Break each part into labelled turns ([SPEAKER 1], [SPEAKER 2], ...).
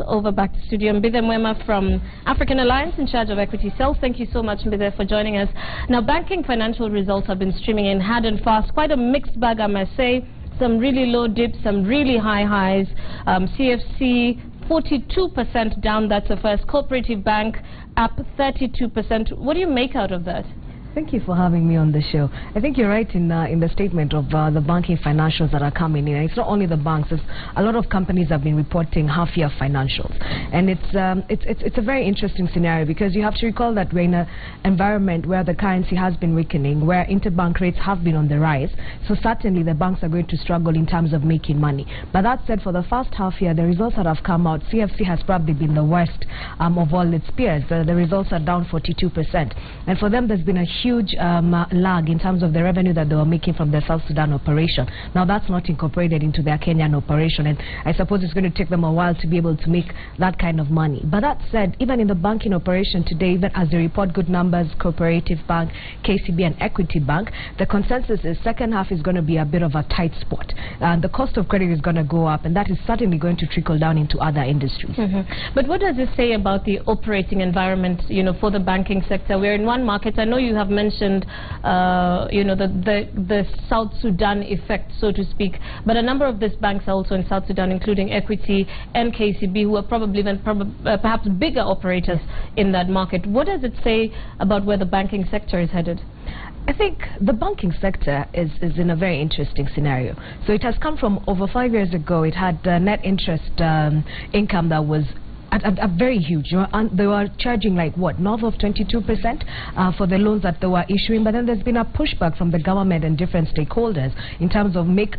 [SPEAKER 1] over back to studio. Mbithe Mwema from African Alliance in charge of equity sales. Thank you so much, Mbithe, for joining us. Now, banking financial results have been streaming in hard and fast. Quite a mixed bag, I must say. Some really low dips, some really high highs. CFC 42% down, that's the first. Cooperative Bank up 32%. What do you make out of that?
[SPEAKER 2] Thank you for having me on the show. I think you're right in the statement of the banking financials that are coming in. It's not only the banks. It's a lot of companies have been reporting half-year financials, and it's a very interesting scenario because you have to recall that we're in an environment where the currency has been weakening, where interbank rates have been on the rise. So certainly the banks are going to struggle in terms of making money. But that said, for the first half year, the results that have come out, CFC has probably been the worst of all its peers. The results are down 42%, and for them there's been a huge lag in terms of the revenue that they were making from their South Sudan operation. Now that's not incorporated into their Kenyan operation, and I suppose it's going to take them a while to be able to make that kind of money. But that said, even in the banking operation today, even as they report good numbers, Cooperative Bank, KCB and Equity Bank, the consensus is second half is going to be a bit of a tight spot. The cost of credit is going to go up, and that is certainly going to trickle down into other industries.
[SPEAKER 1] But what does it say about the operating environment, for the banking sector? We're in one market. I know you have mentioned the South Sudan effect, so to speak, but a number of these banks are also in South Sudan, including Equity and KCB, who are probably even perhaps bigger operators in that market. What does it say about where the banking sector is headed?
[SPEAKER 2] I think the banking sector is in a very interesting scenario. So it has come from over 5 years ago. It had net interest income that was a very huge, and they were charging like what, north of 22% for the loans that they were issuing. But then there's been a pushback from the government and different stakeholders in terms of make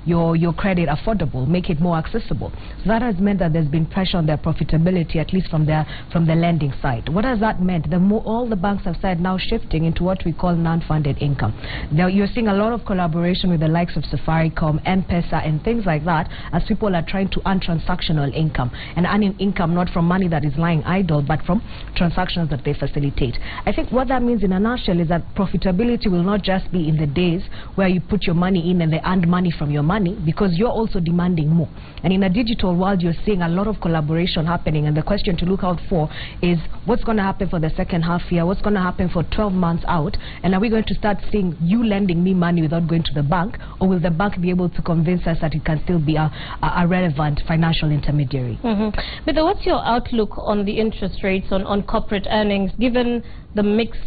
[SPEAKER 2] your credit affordable, make it more accessible. So that has meant that there's been pressure on their profitability, at least from the lending side. What has that meant? All the banks have started now shifting into what we call non-funded income. Now you're seeing a lot of collaboration with the likes of Safaricom, M-Pesa and things like that, as people are trying to earn transactional income and earning income not from money that is lying idle, but from transactions that they facilitate. I think what that means in a nutshell is that profitability will not just be in the days where you put your money in and they earn money from your money, because you're also demanding more. And in a digital world, you're seeing a lot of collaboration happening, and the question to look out for is what's going to happen for the second half year, what's going to happen for 12 months out, and are we going to start seeing you lending me money without going to the bank, or will the bank be able to convince us that it can still be a relevant financial intermediary?
[SPEAKER 1] But what's your outlook on the interest rates on corporate earnings, given the mixed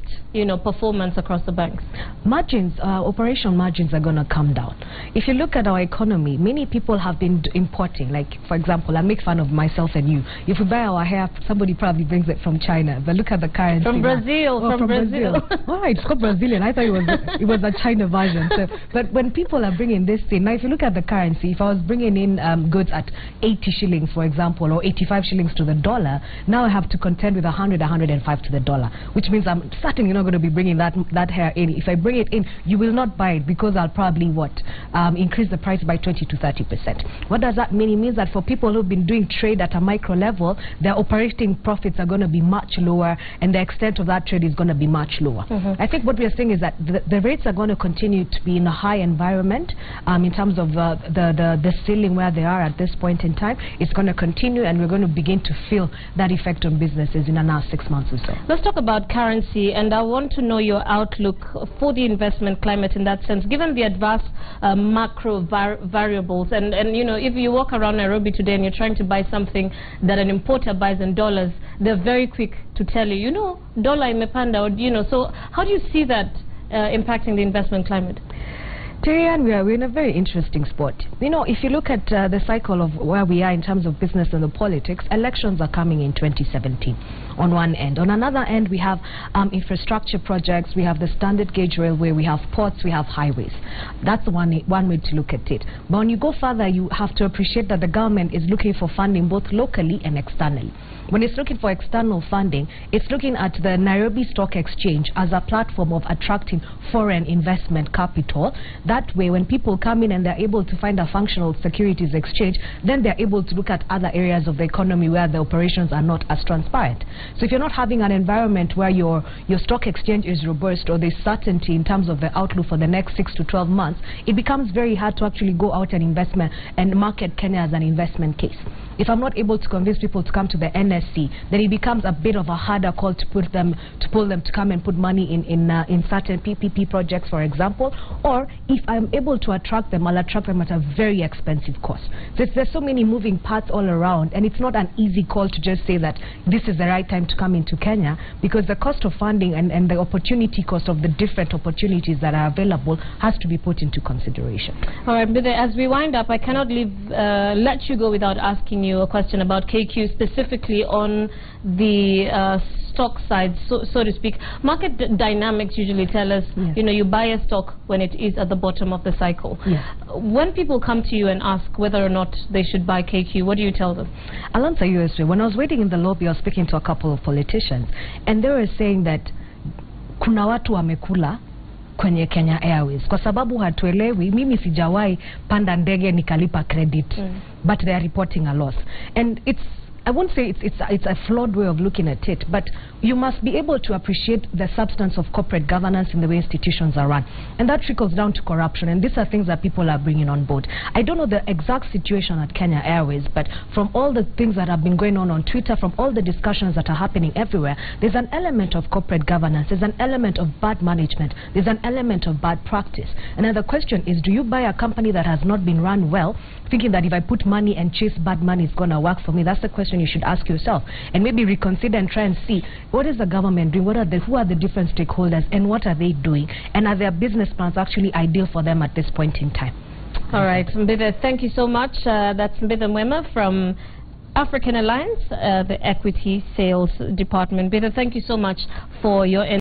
[SPEAKER 1] performance across the banks?
[SPEAKER 2] Margins, operation margins are going to come down. If you look at our economy, many people have been importing. Like, for example, I make fun of myself and you. If we buy our hair, somebody probably brings it from China. But look at the currency.
[SPEAKER 1] From Brazil.
[SPEAKER 2] Oh, from Brazil. All right, it's called Brazilian. I thought it was a China version. So, but when people are bringing this in, now if you look at the currency, if I was bringing in goods at 80 shillings, for example, or 85 shillings to the dollar, now I have to contend with 105 to the dollar, which means I'm certainly not going to be bringing that hair in. If I bring it in, you will not buy it, because I'll probably increase the price by 20 to 30%. What does that mean? It means that for people who've been doing trade at a micro level, their operating profits are going to be much lower, and the extent of that trade is going to be much lower. I think what we are saying is that the rates are going to continue to be in a high environment in terms of the ceiling where they are at this point in time. It's going to continue, and we're going to begin to feel that effect on businesses in another 6 months or so.
[SPEAKER 1] Let's talk about currency, and I want to know your outlook for the investment climate in that sense, given the adverse macro variables. And if you walk around Nairobi today and you're trying to buy something that an importer buys in dollars, they're very quick to tell you, dollar imepanda, or so how do you see that impacting the investment climate?
[SPEAKER 2] Terian, we're in a very interesting spot. If you look at the cycle of where we are in terms of business and the politics, elections are coming in 2017 on one end. On another end, we have infrastructure projects, we have the standard gauge railway, we have ports, we have highways. That's one way to look at it. But when you go further, you have to appreciate that the government is looking for funding both locally and externally. When it's looking for external funding, it's looking at the Nairobi Stock Exchange as a platform of attracting foreign investment capital. That way, when people come in and they're able to find a functional securities exchange, then they're able to look at other areas of the economy where the operations are not as transparent. So if you're not having an environment where your stock exchange is robust, or there's certainty in terms of the outlook for the next 6 to 12 months, it becomes very hard to actually go out and market Kenya as an investment case. if I'm not able to convince people to come to the NSC, then it becomes a bit of a harder call to pull them to come and put money in certain PPP projects, for example. Or if I'm able to attract them, I'll attract them at a very expensive cost. So there's so many moving parts all around, and it's not an easy call to just say that this is the right time to come into Kenya, because the cost of funding and the opportunity cost of the different opportunities that are available has to be put into consideration. All
[SPEAKER 1] right, Mbithe, as we wind up, I cannot let you go without asking you a question about KQ, specifically on the stock side, so to speak. Market dynamics usually tell us,
[SPEAKER 2] yes,
[SPEAKER 1] you know, you buy a stock when it is at the bottom of the cycle.
[SPEAKER 2] Yes.
[SPEAKER 1] When people come to you and ask whether or not they should buy KQ, what do you tell them?
[SPEAKER 2] I'll answer you this way. When I was waiting in the lobby, I was speaking to a couple of politicians, and they were saying that kuna watu wamekula kwenye Kenya Airways kwa sababu hatuelewi. Mimi sijawahi panda ndege nikalipa credit, but they are reporting a loss, and I won't say it's a flawed way of looking at it, but you must be able to appreciate the substance of corporate governance in the way institutions are run, and that trickles down to corruption, and these are things that people are bringing on board. I don't know the exact situation at Kenya Airways, but from all the things that have been going on Twitter, from all the discussions that are happening everywhere, there's an element of corporate governance, there's an element of bad management, there's an element of bad practice. And then the question is, do you buy a company that has not been run well, thinking that if I put money and chase bad money, it's going to work for me? That's the question you should ask yourself, and maybe reconsider and try and see what is the government doing, who are the different stakeholders, and what are they doing, and are their business plans actually ideal for them at this point in time.
[SPEAKER 1] All right, Mbithe, thank you so much. That's Mbithe Mwema from African Alliance, the Equity Sales Department. Mbithe, thank you so much for your